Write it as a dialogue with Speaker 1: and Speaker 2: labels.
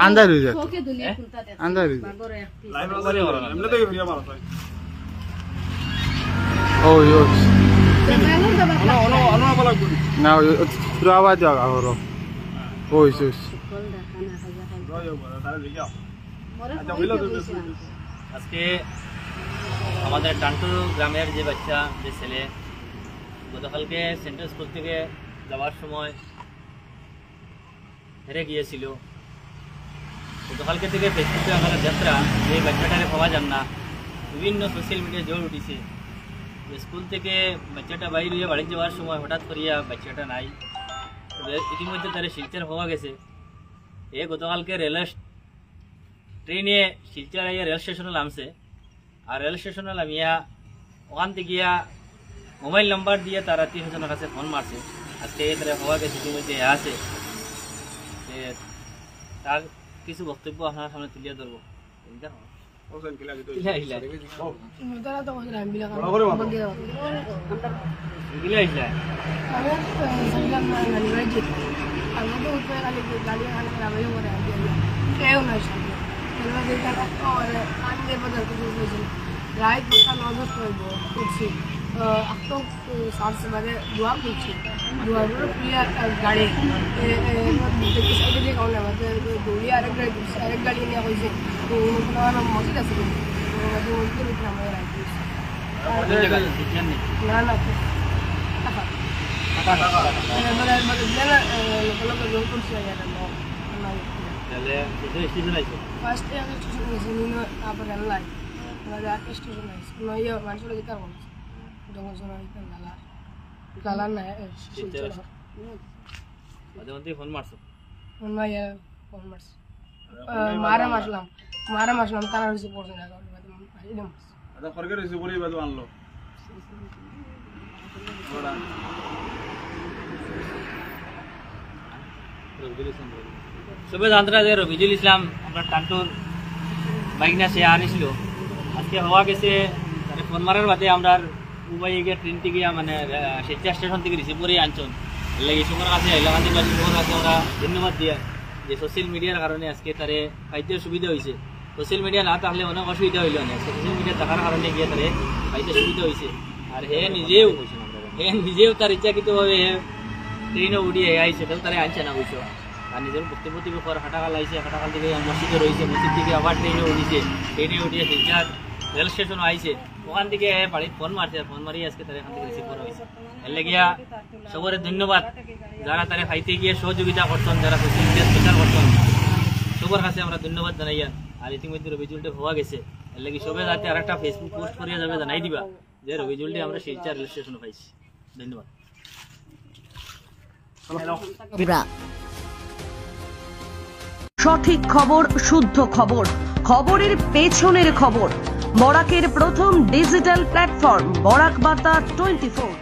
Speaker 1: अंदर हुई अंदर हुई ओ यो ना पूरा आवाज जागा हो रो ओ इस
Speaker 2: আজকে আমাদের টান্টু গ্রামের যে বাচ্চা যে ছেলে গতকালকে সেন্ট্রাল স্কুল থেকে যাওয়ার সময় হেরে গিয়েছিল। গতকালকে থেকে ফেসবুকে আমরা যাত্রা যে বাচ্চাটারে পাওয়া যান না, বিভিন্ন সোশ্যাল মিডিয়ায় জোর উঠেছে যে স্কুল থেকে বাচ্চাটা বাইরে হয়ে বাড়ি যাওয়ার সময় হঠাৎ করিয়া বাচ্চাটা নাই। ইতিমধ্যে তারা শিলচর হওয়া গেছে। এ গতকালকে ট্রেনে শিলচর আইয়া রেল স্টেশনে নামছে, আর রেল স্টেশনে নামিয়া ওখান থেকে গিয়া মোবাইল নাম্বার দিয়ে তারা 3 কাছে ফোন মারছে। আজকে এই তারা হওয়া গেছে, ইতিমধ্যে আছে তার কিছু বক্তব্য আপনার সামনে তুলিয়া ধরবো।
Speaker 3: राइट बता नजर करबो कुछ अब तो 7 से बजे दुआ कुछ दुआ रो प्रिया गाड़ी देखिए साइड में कौन है मतलब दूरी अरे गाड़ी ने होइसे तो उनका मौजूद है तो उनके लिए हम राइट ना ना मतलब लोग कुछ आया था
Speaker 2: चले स्टेशन आइए
Speaker 3: फर्स्ट टाइम स्टेशन में आप रन लाई ada station guys. No iya, langsung lagi taruh. Udah nggak usah lagi galah. Galah na
Speaker 2: ada nanti phone marso.
Speaker 3: Phone mah ya phone mars. Mara maslam taruh di support na kalau ada mas.
Speaker 4: Ada forget di support itu anlo.
Speaker 2: सुबह जानते हैं रफीजुल इस्लाम अपना टांटूर bike না সে আনিছিল। আজকে হওয়া গেছে তারে ফোন মারার বাদে আমরা উবাই গিয়ে ট্রেন থেকে মানে শিলচর স্টেশন থেকে রিসিভ করে আনছন লাগে সময় আছে এলাকাবাসী সময় আছে। আমরা ধন্যবাদ দিয়া যে সোশ্যাল মিডিয়ার কারণে আজকে তারে পাইতে সুবিধা হয়েছে। সোশ্যাল মিডিয়া না থাকলে অনেক অসুবিধা হইল না, সোশ্যাল মিডিয়া থাকার কারণে গিয়ে তারে পাইতে সুবিধা হয়েছে। আর হে নিজেও তার ইচ্ছাকৃতভাবে ট্রেনে উঠিয়ে আইছে, তাও তারা আনছে না বুঝছো। আর নিজের বক্তব্য থেকে পর হাটাকাল আইসে, হাটাকাল থেকে মসজিদে রয়েছে, মসজিদ থেকে আবার ট্রেনে উঠিছে, ট্রেনে উঠিয়ে শিলচর রেল স্টেশনও আইসে। ওখান থেকে বাড়িতে ফোন মারছে, ফোন মারি আজকে তারা এখান থেকে রিসিভ করা হয়েছে। এর লেগিয়া সবরে ধন্যবাদ যারা তারা খাইতে গিয়ে সহযোগিতা করছেন, যারা সোশ্যাল মিডিয়া প্রচার করছেন, সবার কাছে আমরা ধন্যবাদ জানাইয়া। আর ইতিমধ্যে রবিজুলটা হওয়া গেছে, এর লাগি সবাই যাতে আর একটা ফেসবুক পোস্ট করিয়া যাবে জানাই দিবা যে রবিজুলটি আমরা শিলচর রেল স্টেশনে পাইছি। ধন্যবাদ।
Speaker 5: সঠিক খবর, শুদ্ধ খবর, খবরের পেছনের খবর। বরাকের প্রথম ডিজিটাল প্ল্যাটফর্ম বরাক বার্তা 24।